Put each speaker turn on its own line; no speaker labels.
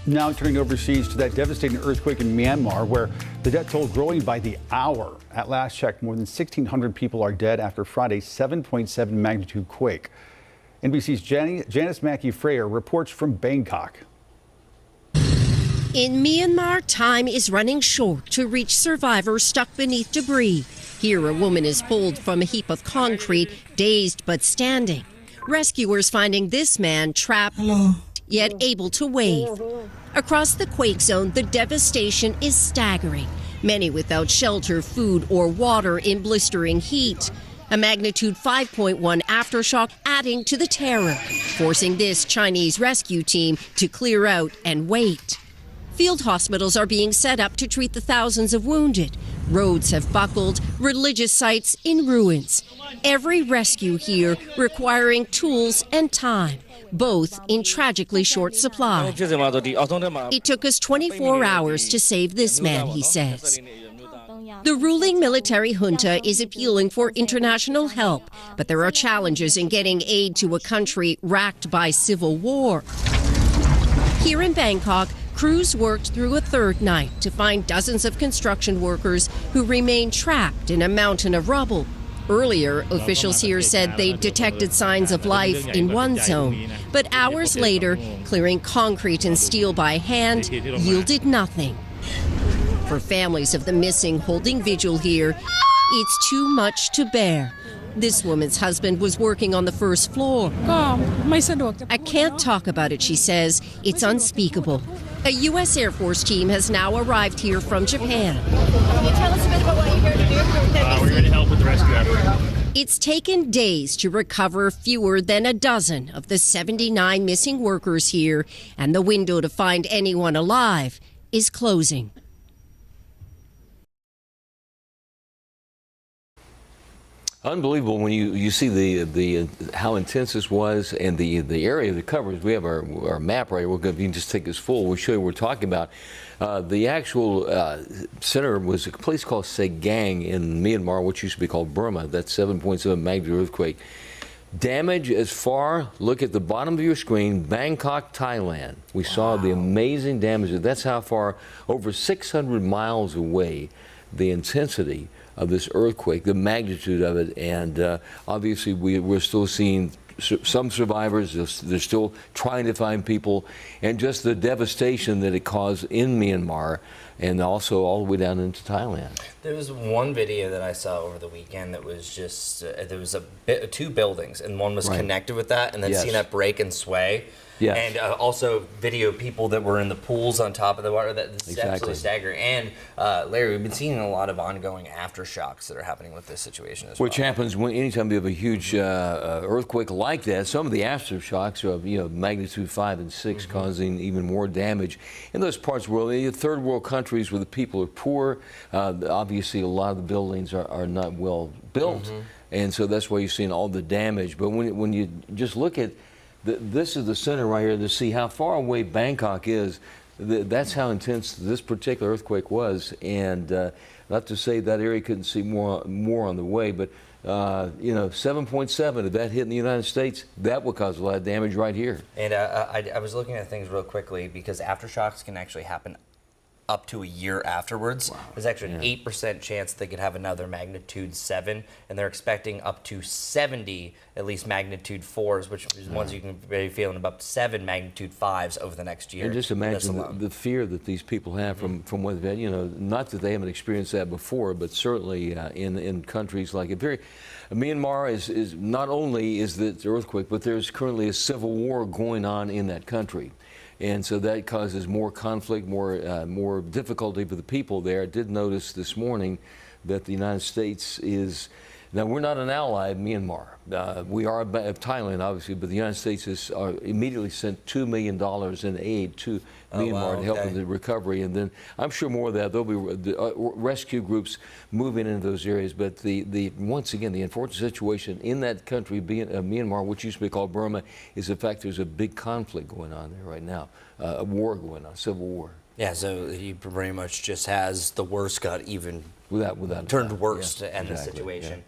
Now turning overseas to that devastating earthquake in Myanmar, where the death toll growing by the hour. At last check, more than 1,600 people are dead after Friday's 7.7 magnitude quake. NBC's Janice Mackey-Freyer reports from Bangkok.
In Myanmar, time is running short to reach survivors stuck beneath debris. Here, a woman is pulled from a heap of concrete, dazed but standing. Rescuers finding this man trapped, yet able to wave. Across the quake zone, the devastation is staggering. Many without shelter, food, or water in blistering heat. A magnitude 5.1 aftershock adding to the terror, forcing this Chinese rescue team to clear out and wait. Field hospitals are being set up to treat the thousands of wounded. Roads have buckled, religious sites in ruins. Every rescue here requiring tools and time, both in tragically short supply. It took us 24 hours to save this man, he says. The ruling military junta is appealing for international help, but there are challenges in getting aid to a country racked by civil war. Here in Bangkok, crews worked through a third night to find dozens of construction workers who remain trapped in a mountain of rubble. Earlier, officials here said they detected signs of life in one zone, but hours later, clearing concrete and steel by hand yielded nothing. For families of the missing holding vigil here, it's too much to bear. This woman's husband was working on the first floor. I can't talk about it, she says. It's unspeakable. A U.S. Air Force team has now arrived here from Japan.
Can you tell us a bit about what you're here to do?
We're here to help with the rescue effort.
It's taken days to recover fewer than a dozen of the 79 missing workers here, and the window to find anyone alive is closing.
Unbelievable when you see the how intense this was and the area that covers. We have our map right here. If you can just take this full, we'll show you what we're talking about. The actual center was a place called Sagaing in Myanmar, which used to be called Burma. That's 7.7 magnitude earthquake. Damage as far, look at the bottom of your screen, Bangkok, Thailand. We saw the amazing damage. That's how far, over 600 miles away, the intensity of this earthquake, the magnitude of it, and obviously we're still seeing some survivors. They're still trying to find people, and just the devastation that it caused in Myanmar, and also all the way down into Thailand.
There was one video that I saw over the weekend that was just there was two buildings, and one was connected with that, and then seeing that break and sway.
Yes.
And also video people that were in the pools on top of the water. That's absolutely staggering. And Larry, we've been seeing a lot of ongoing aftershocks that are happening with this situation as well.
Which happens anytime you have a huge earthquake like that. Some of the aftershocks are magnitude 5 and 6, causing even more damage in those parts of the world. The third world countries where the people are poor, obviously a lot of the buildings are not well built, and so that's why you're seeing all the damage. But when you just look at this is the center right here to see how far away Bangkok is. That's how intense this particular earthquake was, and not to say that area couldn't see more on the way, but 7.7, if that hit in the United States, that would cause a lot of damage right here.
And I was looking at things real quickly, because aftershocks can actually happen up to a year afterwards. There's actually an 8% chance they could have another magnitude 7, and they're expecting up to 70, at least magnitude 4s, which is ones you can be feeling up to 7 magnitude 5s over the next year.
And just imagine the fear that these people have from what they've had. Not that they haven't experienced that before, but certainly in countries like Myanmar is not only is the earthquake, but there's currently a civil war going on in that country. And so that causes more conflict, more difficulty for the people there. I did notice this morning that the United States is, now we're not an ally of Myanmar. We are of Thailand, obviously, but the United States has immediately sent $2 million in aid to Myanmar to help with the recovery. And then I'm sure more of that. There'll be rescue groups moving into those areas. But once again, the unfortunate situation in that country, Myanmar, which used to be called Burma, is the fact there's a big conflict going on there right now, a war going on, civil war.
Yeah, so he pretty much just has the worst got even
without
turned worse to end the situation.